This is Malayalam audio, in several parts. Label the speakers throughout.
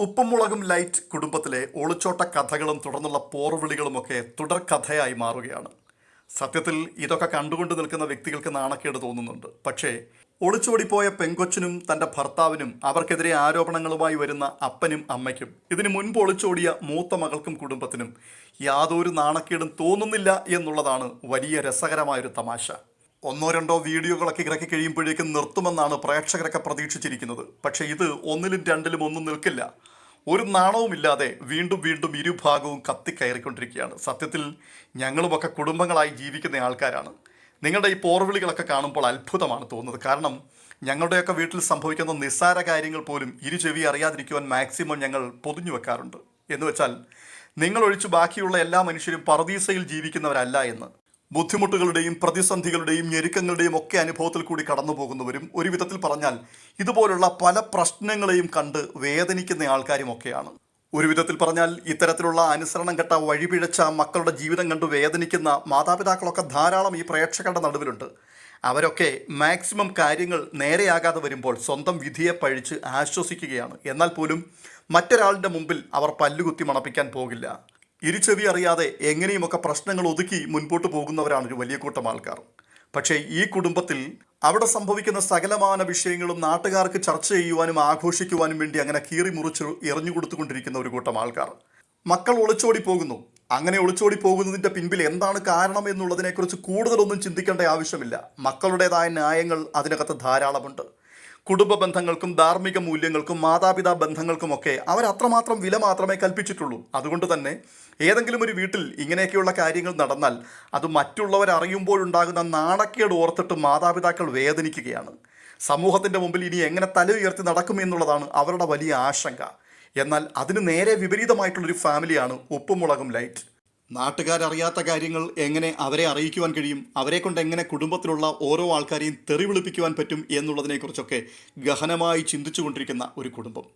Speaker 1: ഉപ്പുമുളകും ലൈറ്റ് കുടുംബത്തിലെ ഒളിച്ചോട്ട കഥകളും തുടർന്നുള്ള പോർവിളികളുമൊക്കെ തുടർക്കഥയായി മാറുകയാണ്. സത്യത്തിൽ ഇതൊക്കെ കണ്ടുകൊണ്ട് നിൽക്കുന്ന വ്യക്തികൾക്ക് നാണക്കേട് തോന്നുന്നുണ്ട്. പക്ഷേ ഒളിച്ചോടിപ്പോയ പെങ്കൊച്ചിനും തൻ്റെ ഭർത്താവിനും അവർക്കെതിരെ ആരോപണങ്ങളുമായി വരുന്ന അപ്പനും അമ്മയ്ക്കും ഇതിനു മുൻപ് ഒളിച്ചോടിയ മൂത്ത മകൾക്കും കുടുംബത്തിനും യാതൊരു നാണക്കേടും തോന്നുന്നില്ല എന്നുള്ളതാണ് വലിയ രസകരമായൊരു തമാശ. ഒന്നോ രണ്ടോ വീഡിയോകളൊക്കെ ഇറക്കി കഴിയുമ്പോഴേക്കും നിർത്തുമെന്നാണ് പ്രേക്ഷകരൊക്കെ പ്രതീക്ഷിച്ചിരിക്കുന്നത്. പക്ഷേ ഇത് ഒന്നിലും രണ്ടിലും ഒന്നും നിൽക്കില്ല. ഒരു നാണവുമില്ലാതെ വീണ്ടും വീണ്ടും ഇരുഭാഗവും കത്തിക്കയറിക്കൊണ്ടിരിക്കുകയാണ്. സത്യത്തിൽ ഞങ്ങളുമൊക്കെ കുടുംബങ്ങളായി ജീവിക്കുന്ന ആൾക്കാരാണ്. നിങ്ങളുടെ ഈ പോർവിളികളൊക്കെ കാണുമ്പോൾ അത്ഭുതമാണ് തോന്നുന്നത്. കാരണം ഞങ്ങളുടെയൊക്കെ വീട്ടിൽ സംഭവിക്കുന്ന നിസ്സാര കാര്യങ്ങൾ പോലും ഇരുചെവി അറിയാതിരിക്കുവാൻ മാക്സിമം ഞങ്ങൾ പൊതിഞ്ഞു വെക്കാറുണ്ട്. എന്ന് വെച്ചാൽ നിങ്ങളൊഴിച്ച് ബാക്കിയുള്ള എല്ലാ മനുഷ്യരും പറുദീസയിൽ ജീവിക്കുന്നവരല്ല എന്ന്. ബുദ്ധിമുട്ടുകളുടെയും പ്രതിസന്ധികളുടെയും ഞെരുക്കങ്ങളുടെയും ഒക്കെ അനുഭവത്തിൽ കൂടി കടന്നു പോകുന്നവരും ഒരു വിധത്തിൽ പറഞ്ഞാൽ ഇതുപോലുള്ള പല പ്രശ്നങ്ങളെയും കണ്ട് വേദനിക്കുന്ന ആൾക്കാരുമൊക്കെയാണ്. ഒരു വിധത്തിൽ പറഞ്ഞാൽ ഇത്തരത്തിലുള്ള അനുസരണം കെട്ട വഴിപിഴച്ച മക്കളുടെ ജീവിതം കണ്ട് വേദനിക്കുന്ന മാതാപിതാക്കളൊക്കെ ധാരാളം ഈ പ്രേക്ഷകരുടെ നടുവിലുണ്ട്. അവരൊക്കെ മാക്സിമം കാര്യങ്ങൾ നേരെയാകാതെ വരുമ്പോൾ സ്വന്തം വിധിയെ പഴിച്ച് ആശ്വസിക്കുകയാണ്. എന്നാൽ പോലും മറ്റൊരാളുടെ മുമ്പിൽ അവർ പല്ലുകുത്തി മണപ്പിക്കാൻ പോകില്ല. ഇരുചെവി അറിയാതെ എങ്ങനെയുമൊക്കെ പ്രശ്നങ്ങൾ ഒതുക്കി മുൻപോട്ട് പോകുന്നവരാണ് ഒരു വലിയ കൂട്ടം ആൾക്കാർ. പക്ഷേ ഈ കുടുംബത്തിൽ അവിടെ സംഭവിക്കുന്ന സകലമാന വിഷയങ്ങളും നാട്ടുകാർക്ക് ചർച്ച ചെയ്യുവാനും ആഘോഷിക്കുവാനും വേണ്ടി അങ്ങനെ കീറി മുറിച്ച് എറിഞ്ഞു കൊടുത്തുകൊണ്ടിരിക്കുന്ന ഒരു കൂട്ടം ആൾക്കാർ. മക്കൾ ഒളിച്ചോടി പോകുന്നു. അങ്ങനെ ഒളിച്ചോടി പോകുന്നതിൻ്റെ പിൻപിൽ എന്താണ് കാരണം എന്നുള്ളതിനെക്കുറിച്ച് കൂടുതലൊന്നും ചിന്തിക്കേണ്ട ആവശ്യമില്ല. മക്കളുടേതായ ന്യായങ്ങൾ അതിനകത്ത് ധാരാളമുണ്ട്. കുടുംബ ബന്ധങ്ങൾക്കും ധാർമ്മിക മൂല്യങ്ങൾക്കും മാതാപിതാ ബന്ധങ്ങൾക്കുമൊക്കെ അവർ അത്രമാത്രം വില മാത്രമേ കൽപ്പിച്ചിട്ടുള്ളൂ. അതുകൊണ്ട് തന്നെ ഏതെങ്കിലും ഒരു വീട്ടിൽ ഇങ്ങനെയൊക്കെയുള്ള കാര്യങ്ങൾ നടന്നാൽ അത് മറ്റുള്ളവർ അറിയുമ്പോഴുണ്ടാകുന്ന നാണക്കേട് ഓർത്തിട്ട് മാതാപിതാക്കൾ വേദനിക്കുകയാണ്. സമൂഹത്തിൻ്റെ മുമ്പിൽ ഇനി എങ്ങനെ തല ഉയർത്തി നടക്കുമെന്നുള്ളതാണ് അവരുടെ വലിയ ആശങ്ക. എന്നാൽ അതിന് നേരെ വിപരീതമായിട്ടുള്ളൊരു ഫാമിലിയാണ് ഉപ്പുമുളകും ലൈറ്റ്. നാട്ടുകാരറിയാത്ത കാര്യങ്ങൾ എങ്ങനെ അവരെ അറിയിക്കുവാൻ കഴിയും, അവരെ കൊണ്ട് എങ്ങനെ കുടുംബത്തിലുള്ള ഓരോ ആൾക്കാരെയും തെറി വിളിപ്പിക്കുവാൻ പറ്റും എന്നുള്ളതിനെക്കുറിച്ചൊക്കെ ഗഹനമായി ചിന്തിച്ചു കൊണ്ടിരിക്കുന്ന ഒരു കുടുംബം.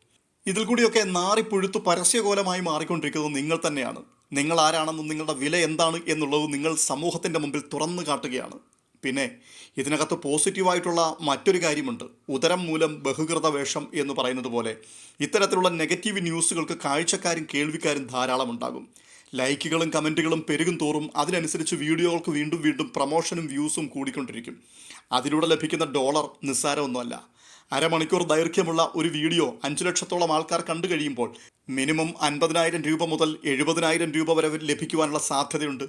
Speaker 1: ഇതിൽ കൂടിയൊക്കെ നാറിപ്പുഴുത്തു പരസ്യകോലമായി മാറിക്കൊണ്ടിരിക്കുന്നത് നിങ്ങൾ തന്നെയാണ്. നിങ്ങൾ ആരാണെന്നും നിങ്ങളുടെ വില എന്താണ് എന്നുള്ളത് നിങ്ങൾ സമൂഹത്തിൻ്റെ മുമ്പിൽ തുറന്നു കാട്ടുകയാണ്. പിന്നെ ഇതിനകത്ത് പോസിറ്റീവായിട്ടുള്ള മറ്റൊരു കാര്യമുണ്ട്. ഉദരം മൂലം ബഹുകൃത വേഷം എന്ന് പറയുന്നത് പോലെ ഇത്തരത്തിലുള്ള നെഗറ്റീവ് ന്യൂസുകൾക്ക് കാഴ്ചക്കാരും കേൾവിക്കാരും ധാരാളം ഉണ്ടാകും. ലൈക്കുകളും കമൻറ്റുകളും പെരുകും തോറും അതിനനുസരിച്ച് വീഡിയോകൾക്ക് വീണ്ടും വീണ്ടും പ്രൊമോഷനും വ്യൂസും കൂടിക്കൊണ്ടിരിക്കും. അതിലൂടെ ലഭിക്കുന്ന ഡോളർ നിസ്സാരമൊന്നുമല്ല. അരമണിക്കൂർ ദൈർഘ്യമുള്ള ഒരു വീഡിയോ 5 ലക്ഷത്തോളം ആൾക്കാർ കണ്ടു കഴിയുമ്പോൾ മിനിമം 50,000 രൂപ മുതൽ 70,000 രൂപ വരെ ലഭിക്കുവാനുള്ള സാധ്യതയുണ്ട്.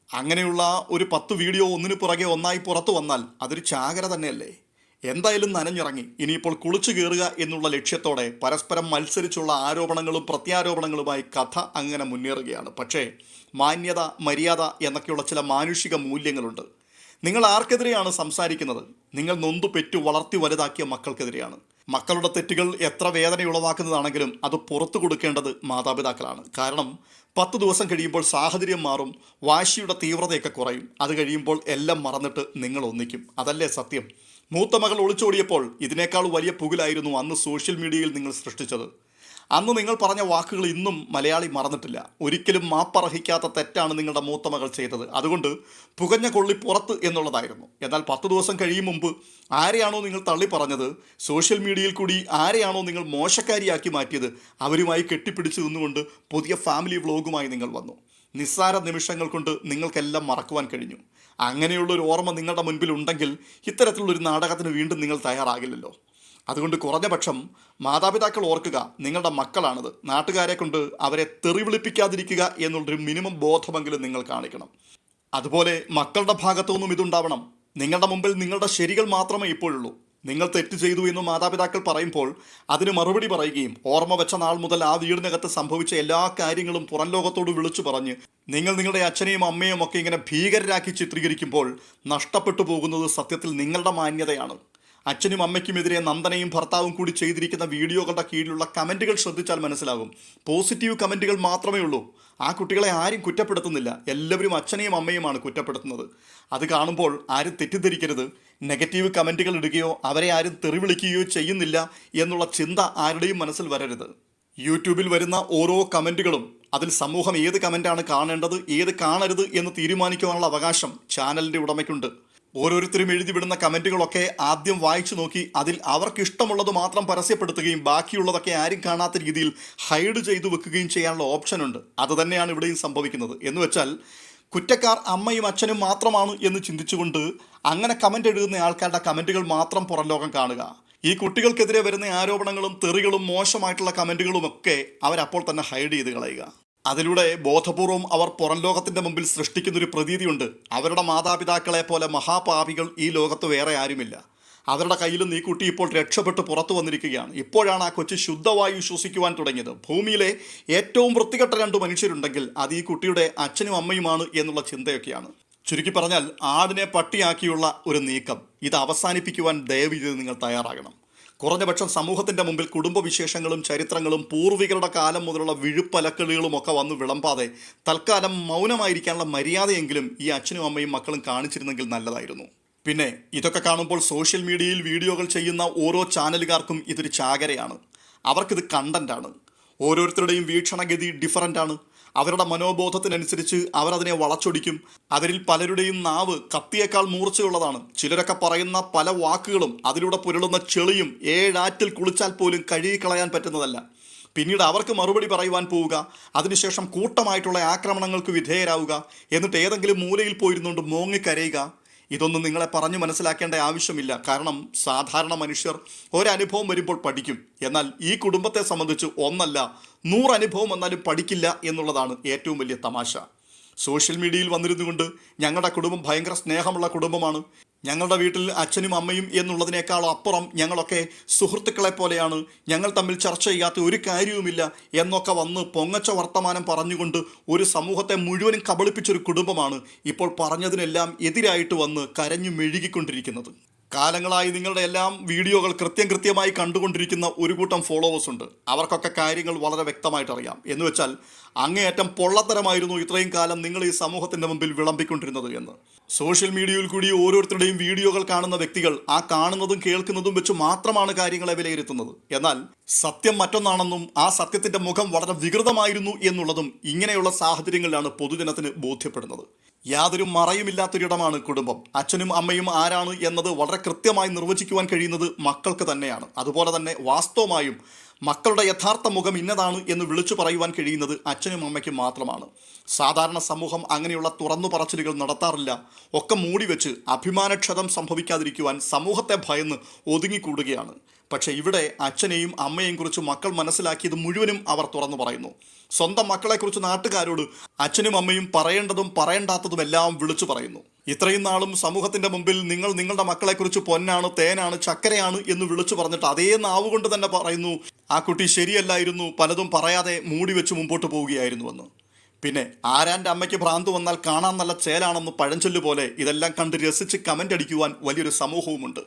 Speaker 1: അങ്ങനെയുള്ള ഒരു 10 വീഡിയോ ഒന്നിനു പുറകെ ഒന്നായി പുറത്തു വന്നാൽ അതൊരു ചാകര തന്നെയല്ലേ. എന്തായാലും നനഞ്ഞിറങ്ങി ഇനിയിപ്പോൾ കുളിച്ചു കയറുക എന്നുള്ള ലക്ഷ്യത്തോടെ പരസ്പരം മത്സരിച്ചുള്ള ആരോപണങ്ങളും പ്രത്യാരോപണങ്ങളുമായി കഥ അങ്ങനെ മുന്നേറുകയാണ്. പക്ഷേ മാന്യത, മര്യാദ എന്നൊക്കെയുള്ള ചില മാനുഷിക മൂല്യങ്ങളുണ്ട്. നിങ്ങൾ ആർക്കെതിരെയാണ് സംസാരിക്കുന്നത്? നിങ്ങൾ നൊന്തു പെറ്റു വളർത്തി വലുതാക്കിയ മക്കൾക്കെതിരെയാണ്. മക്കളുടെ തെറ്റുകൾ എത്ര വേദനയുളവാക്കുന്നതാണെങ്കിലും അത് പുറത്തു കൊടുക്കേണ്ടത് മാതാപിതാക്കളാണ്. കാരണം 10 ദിവസം കഴിയുമ്പോൾ സാഹചര്യം മാറും, വാശിയുടെ തീവ്രതയൊക്കെ കുറയും. അത് കഴിയുമ്പോൾ എല്ലാം മറന്നിട്ട് നിങ്ങൾ ഒന്നിക്കും. അതല്ലേ സത്യം? മൂത്ത മകൾ ഒളിച്ചോടിയപ്പോൾ ഇതിനേക്കാൾ വലിയ പുകിലായിരുന്നു അന്ന് സോഷ്യൽ മീഡിയയിൽ നിങ്ങൾ സൃഷ്ടിച്ചത്. അന്ന് നിങ്ങൾ പറഞ്ഞ വാക്കുകൾ ഇന്നും മലയാളി മറന്നിട്ടില്ല. ഒരിക്കലും മാപ്പർഹിക്കാത്ത തെറ്റാണ് നിങ്ങളുടെ മൂത്ത മകൾ ചെയ്തത്. അതുകൊണ്ട് പുകഞ്ഞ കൊള്ളി പുറത്ത് എന്നുള്ളതായിരുന്നു. എന്നാൽ 10 ദിവസം കഴിയും മുമ്പ് ആരെയാണോ നിങ്ങൾ തള്ളി പറഞ്ഞത്, സോഷ്യൽ മീഡിയയിൽ കൂടി ആരെയാണോ നിങ്ങൾ മോശക്കാരിയാക്കി മാറ്റിയത്, അവരുമായി കെട്ടിപ്പിടിച്ച് നിന്നുകൊണ്ട് പുതിയ ഫാമിലി വ്ലോഗുമായി നിങ്ങൾ വന്നു. നിസ്സാര നിമിഷങ്ങൾ കൊണ്ട് നിങ്ങൾക്കെല്ലാം മറക്കുവാൻ കഴിഞ്ഞു. അങ്ങനെയുള്ളൊരു ഓർമ്മ നിങ്ങളുടെ മുൻപിൽ ഉണ്ടെങ്കിൽ ഇത്തരത്തിലുള്ളൊരു നാടകത്തിന് വീണ്ടും നിങ്ങൾ തയ്യാറാകില്ലല്ലോ. അതുകൊണ്ട് കുറഞ്ഞ പക്ഷം മാതാപിതാക്കൾ ഓർക്കുക, നിങ്ങളുടെ മക്കളാണത്. നാട്ടുകാരെ കൊണ്ട് അവരെ തെറി വിളിപ്പിക്കാതിരിക്കുക എന്നുള്ളൊരു മിനിമം ബോധമെങ്കിലും നിങ്ങൾ കാണിക്കണം. അതുപോലെ മക്കളുടെ ഭാഗത്തുനിന്നും ഇതുണ്ടാവണം. നിങ്ങളുടെ മുമ്പിൽ നിങ്ങളുടെ ശരികൾ മാത്രമേ ഇപ്പോഴുള്ളൂ. നിങ്ങൾ തെറ്റ് ചെയ്തു എന്ന് മാതാപിതാക്കൾ പറയുമ്പോൾ അതിന് മറുപടി പറയുകയും ഓർമ്മ വെച്ച നാൾ മുതൽ ആ വീടിനകത്ത് സംഭവിച്ച എല്ലാ കാര്യങ്ങളും പുറം ലോകത്തോട് വിളിച്ചു പറഞ്ഞ് നിങ്ങൾ നിങ്ങളുടെ അച്ഛനെയും അമ്മയും ഒക്കെ ഇങ്ങനെ ഭീകരരാക്കി ചിത്രീകരിക്കുമ്പോൾ നഷ്ടപ്പെട്ടു പോകുന്നത് സത്യത്തിൽ നിങ്ങളുടെ മാന്യതയാണ്. അച്ഛനും അമ്മയ്ക്കുമെതിരെ നന്ദനയും ഭർത്താവും കൂടി ചെയ്തിരിക്കുന്ന വീഡിയോകളുടെ കീഴിലുള്ള കമൻറ്റുകൾ ശ്രദ്ധിച്ചാൽ മനസ്സിലാകും. പോസിറ്റീവ് കമൻറ്റുകൾ മാത്രമേ ഉള്ളൂ. ആ കുട്ടികളെ ആരും കുറ്റപ്പെടുത്തുന്നില്ല. എല്ലാവരും അച്ഛനെയും അമ്മയുമാണ് കുറ്റപ്പെടുത്തുന്നത്. അത് കാണുമ്പോൾ ആരും തെറ്റിദ്ധരിക്കരുത്. നെഗറ്റീവ് കമൻറ്റുകൾ ഇടുകയോ അവരെ ആരും തെറി വിളിക്കുകയോ ചെയ്യുന്നില്ല എന്നുള്ള ചിന്ത ആരുടെയും മനസ്സിൽ വരരുത്. യൂട്യൂബിൽ വരുന്ന ഓരോ കമൻറ്റുകളും അതിൽ സമൂഹം ഏത് കമൻറ്റാണ് കാണേണ്ടത് ഏത് കാണരുത് എന്ന് തീരുമാനിക്കുവാനുള്ള അവകാശം ചാനലിൻ്റെ ഉടമയ്ക്കുണ്ട്. ഓരോരുത്തരും എഴുതിവിടുന്ന കമൻറ്റുകളൊക്കെ ആദ്യം വായിച്ചു നോക്കി അതിൽ അവർക്ക് ഇഷ്ടമുള്ളത് മാത്രം പരസ്യപ്പെടുത്തുകയും ബാക്കിയുള്ളതൊക്കെ ആരും കാണാത്ത രീതിയിൽ ഹൈഡ് ചെയ്തു വെക്കുകയും ചെയ്യാനുള്ള ഓപ്ഷനുണ്ട്. അത് തന്നെയാണ് ഇവിടെയും സംഭവിക്കുന്നത്. എന്ന് വെച്ചാൽ കുറ്റക്കാർ അമ്മയും അച്ഛനും മാത്രമാണ് എന്ന് ചിന്തിച്ചുകൊണ്ട് അങ്ങനെ കമൻ്റ് എഴുതുന്ന ആൾക്കാരുടെ കമൻറ്റുകൾ മാത്രം പുറം ലോകം കാണുക. ഈ കുട്ടികൾക്കെതിരെ വരുന്ന ആരോപണങ്ങളും തെറികളും മോശമായിട്ടുള്ള കമൻറ്റുകളും ഒക്കെ അവരപ്പോൾ തന്നെ ഹൈഡ് ചെയ്ത് കളയുക. അതിലൂടെ ബോധപൂർവം അവർ പുറം ലോകത്തിൻ്റെ മുമ്പിൽ സൃഷ്ടിക്കുന്നൊരു പ്രതീതിയുണ്ട്. അവരുടെ മാതാപിതാക്കളെ പോലെ മഹാപാപികൾ ഈ ലോകത്ത് വേറെ ആരുമില്ല. അവരുടെ കയ്യിലും ഈ കുട്ടി ഇപ്പോൾ രക്ഷപ്പെട്ട് പുറത്തു വന്നിരിക്കുകയാണ്. ഇപ്പോഴാണ് ആ കൊച്ചു ശുദ്ധവായു ശ്വസിക്കുവാൻ തുടങ്ങിയത്. ഭൂമിയിലെ ഏറ്റവും വൃത്തികെട്ട 2 മനുഷ്യരുണ്ടെങ്കിൽ അത് ഈ കുട്ടിയുടെ അച്ഛനും അമ്മയുമാണ് എന്നുള്ള ചിന്തയൊക്കെയാണ്. ചുരുക്കി പറഞ്ഞാൽ ആടിനെ പട്ടിയാക്കിയുള്ള ഒരു നീക്കം ഇത് അവസാനിപ്പിക്കുവാൻ ദയവ് ചെയ്ത് നിങ്ങൾ തയ്യാറാകണം. കുറഞ്ഞപക്ഷം സമൂഹത്തിൻ്റെ മുമ്പിൽ കുടുംബവിശേഷങ്ങളും ചരിത്രങ്ങളും പൂർവികരുടെ കാലം മുതലുള്ള വിഴുപ്പലക്കളികളും ഒക്കെ വന്ന് വിളമ്പാതെ തൽക്കാലം മൗനമായിരിക്കാനുള്ള മര്യാദയെങ്കിലും ഈ അച്ഛനും അമ്മയും മക്കളും കാണിച്ചിരുന്നെങ്കിൽ നല്ലതായിരുന്നു. പിന്നെ ഇതൊക്കെ കാണുമ്പോൾ സോഷ്യൽ മീഡിയയിൽ വീഡിയോകൾ ചെയ്യുന്ന ഓരോ ചാനലുകാർക്കും ഇതൊരു ചാകരയാണ്. അവർക്കിത് കണ്ടൻ്റാണ്. ഓരോരുത്തരുടെയും വീക്ഷണഗതി ഡിഫറൻ്റാണ്. അവരുടെ മനോബോധത്തിനനുസരിച്ച് അവരതിനെ വളച്ചൊടിക്കും. അവരിൽ പലരുടെയും നാവ് കത്തിയേക്കാൾ മൂർച്ചയുള്ളതാണ്. ചിലരൊക്കെ പറയുന്ന പല വാക്കുകളും അതിലൂടെ പുരളുന്ന ചെളിയും 7 ആറ്റിൽ കുളിച്ചാൽ പോലും കഴുകിക്കളയാൻ പറ്റുന്നതല്ല. പിന്നീട് അവർക്ക് മറുപടി പറയുവാൻ പോവുക, അതിനുശേഷം കൂട്ടമായിട്ടുള്ള ആക്രമണങ്ങൾക്ക് വിധേയരാവുക, എന്നിട്ട് ഏതെങ്കിലും മൂലയിൽ പോയിരുന്നുകൊണ്ട് മോങ്ങിക്കരയുക. ഇതൊന്നും നിങ്ങളെ പറഞ്ഞു മനസ്സിലാക്കേണ്ട ആവശ്യമില്ല. കാരണം സാധാരണ മനുഷ്യർ ഒരനുഭവം വരുമ്പോൾ പഠിക്കും. എന്നാൽ ഈ കുടുംബത്തെ സംബന്ധിച്ച് 1 അല്ല 100 അനുഭവം വന്നാലും പഠിക്കില്ല എന്നുള്ളതാണ് ഏറ്റവും വലിയ തമാശ. സോഷ്യൽ മീഡിയയിൽ വന്നിരുന്നു കൊണ്ട് ഞങ്ങളുടെ കുടുംബം ഭയങ്കര സ്നേഹമുള്ള കുടുംബമാണ്, ഞങ്ങളുടെ വീട്ടിൽ അച്ഛനും അമ്മയും എന്നുള്ളതിനേക്കാൾ അപ്പുറം ഞങ്ങളൊക്കെ സുഹൃത്തുക്കളെ പോലെയാണ്, ഞങ്ങൾ തമ്മിൽ ചർച്ച ചെയ്യാത്ത ഒരു കാര്യവുമില്ല എന്നൊക്കെ വന്ന് പൊങ്ങച്ച വർത്തമാനം പറഞ്ഞുകൊണ്ട് ഒരു സമൂഹത്തെ മുഴുവനും കബളിപ്പിച്ചൊരു കുടുംബമാണ് ഇപ്പോൾ പറഞ്ഞതിനെല്ലാം എതിരായിട്ട് വന്ന് കരഞ്ഞു മെഴുകിക്കൊണ്ടിരിക്കുന്നത്. കാലങ്ങളായി നിങ്ങളുടെ എല്ലാം വീഡിയോകൾ കൃത്യമായി കണ്ടുകൊണ്ടിരിക്കുന്ന ഒരു കൂട്ടം ഫോളോവേഴ്സ് ഉണ്ട്. അവർക്കൊക്കെ കാര്യങ്ങൾ വളരെ വ്യക്തമായിട്ട് അറിയാം. എന്ന് വെച്ചാൽ അങ്ങേയറ്റം പൊള്ളത്തരമായിരുന്നു ഇത്രയും കാലം നിങ്ങൾ ഈ സമൂഹത്തിൻ്റെ മുമ്പിൽ വിളമ്പിക്കൊണ്ടിരുന്നത് എന്ന്. സോഷ്യൽ മീഡിയയിൽ കൂടി ഓരോരുത്തരുടെയും വീഡിയോകൾ കാണുന്ന വ്യക്തികൾ ആ കാണുന്നതും കേൾക്കുന്നതും വെച്ച് മാത്രമാണ് കാര്യങ്ങളെ വിലയിരുത്തുന്നത്. എന്നാൽ സത്യം മറ്റൊന്നാണെന്നും ആ സത്യത്തിൻ്റെ മുഖം വളരെ വികൃതമായിരുന്നു എന്നുള്ളതും ഇങ്ങനെയുള്ള സാഹചര്യങ്ങളിലാണ് പൊതുജനത്തിന് ബോധ്യപ്പെടുന്നത്. യാതൊരു മറയുമില്ലാത്തൊരിടമാണ് കുടുംബം. അച്ഛനും അമ്മയും ആരാണ് എന്നത് വളരെ കൃത്യമായി നിർവചിക്കുവാൻ കഴിയുന്നത് മക്കൾക്ക് തന്നെയാണ്. അതുപോലെ തന്നെ വാസ്തവമായും മക്കളുടെ യഥാർത്ഥ മുഖം ഇന്നതാണ് എന്ന് വിളിച്ചു പറയുവാൻ കഴിയുന്നത് അച്ഛനും അമ്മയ്ക്കും മാത്രമാണ്. സാധാരണ സമൂഹം അങ്ങനെയുള്ള തുറന്നു പറച്ചിലുകൾ നടത്താറില്ല. ഒക്കെ മൂടിവെച്ച് അഭിമാനക്ഷതം സംഭവിക്കാതിരിക്കുവാൻ സമൂഹത്തെ ഭയന്ന് ഒതുങ്ങിക്കൂടുകയാണ്. പക്ഷേ ഇവിടെ അച്ഛനെയും അമ്മയെയും കുറിച്ച് മക്കൾ മനസ്സിലാക്കിയത് മുഴുവനും അവർ തുറന്നു പറയുന്നു. സ്വന്തം മക്കളെക്കുറിച്ച് നാട്ടുകാരോട് അച്ഛനും അമ്മയും പറയേണ്ടതും പറയേണ്ടാത്തതും എല്ലാം വിളിച്ചു പറയുന്നു. ഇത്രയും നാളും സമൂഹത്തിൻ്റെ മുമ്പിൽ നിങ്ങൾ നിങ്ങളുടെ മക്കളെക്കുറിച്ച് പൊന്നാണ്, തേനാണ്, ചക്കരയാണ് എന്ന് വിളിച്ചു പറഞ്ഞിട്ട് അതേ നാവ് കൊണ്ട് തന്നെ പറയുന്നു ആ കുട്ടി ശരിയല്ലായിരുന്നു, പലതും പറയാതെ മൂടി വെച്ച് മുമ്പോട്ട് പോവുകയായിരുന്നുവെന്ന്. പിന്നെ ആരാൻ്റെ അമ്മയ്ക്ക് ഭ്രാന്ത് വന്നാൽ കാണാൻ നല്ല ചേലാണെന്ന് പഴഞ്ചൊല്ല് പോലെ ഇതെല്ലാം കണ്ട് രസിച്ച് കമൻ്റ് അടിക്കുവാൻ വലിയൊരു സമൂഹവുമുണ്ട്.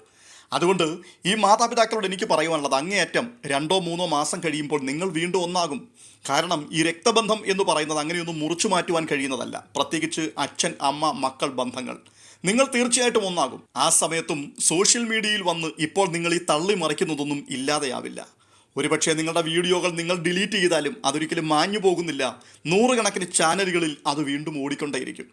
Speaker 1: അതുകൊണ്ട് ഈ മാതാപിതാക്കളോട് എനിക്ക് പറയുവാനുള്ളത് അങ്ങേയറ്റം 2-3 മാസം കഴിയുമ്പോൾ നിങ്ങൾ വീണ്ടും ഒന്നാകും. കാരണം ഈ രക്തബന്ധം എന്ന് പറയുന്നത് അങ്ങനെയൊന്നും മുറിച്ചു മാറ്റുവാൻ കഴിയുന്നതല്ല. പ്രത്യേകിച്ച് അച്ഛൻ അമ്മ മക്കൾ ബന്ധങ്ങൾ നിങ്ങൾ തീർച്ചയായിട്ടും ഒന്നാകും. ആ സമയത്തും സോഷ്യൽ മീഡിയയിൽ വന്ന് ഇപ്പോൾ നിങ്ങൾ ഈ തള്ളി മറിക്കുന്നതൊന്നും ഇല്ലാതെയാവില്ല. ഒരുപക്ഷെ നിങ്ങളുടെ വീഡിയോകൾ നിങ്ങൾ ഡിലീറ്റ് ചെയ്താലും അതൊരിക്കലും മാഞ്ഞു പോകുന്നില്ല. 100 കണക്കിന് ചാനലുകളിൽ അത് വീണ്ടും ഓടിക്കൊണ്ടേയിരിക്കും.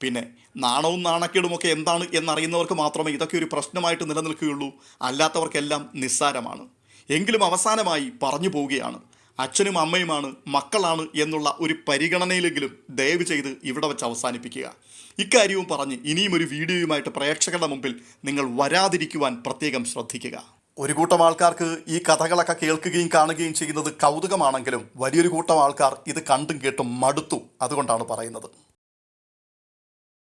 Speaker 1: പിന്നെ നാണവും നാണക്കേടുമൊക്കെ എന്താണ് എന്നറിയുന്നവർക്ക് മാത്രമേ ഇതൊക്കെ ഒരു പ്രശ്നമായിട്ട് നിലനിൽക്കുകയുള്ളൂ. അല്ലാത്തവർക്കെല്ലാം നിസ്സാരമാണ്. എങ്കിലും അവസാനമായി പറഞ്ഞു പോവുകയാണ്, അച്ഛനും അമ്മയുമാണ് മക്കളാണ് എന്നുള്ള ഒരു പരിഗണനയിലെങ്കിലും ദയവ് ചെയ്ത് ഇവിടെ വെച്ച് അവസാനിപ്പിക്കുക. ഇക്കാര്യവും പറഞ്ഞ് ഇനിയും ഒരു വീഡിയോയുമായിട്ട് പ്രേക്ഷകരുടെ മുമ്പിൽ നിങ്ങൾ വരാതിരിക്കുവാൻ പ്രത്യേകം ശ്രദ്ധിക്കുക. ഒരു കൂട്ടം ആൾക്കാർക്ക് ഈ കഥകളൊക്കെ കേൾക്കുകയും കാണുകയും ചെയ്യുന്നത് കൗതുകമാണെങ്കിലും വലിയൊരു കൂട്ടം ആൾക്കാർ ഇത് കണ്ടും കേട്ടും മടുത്തു. അതുകൊണ്ടാണ് പറയുന്നത്.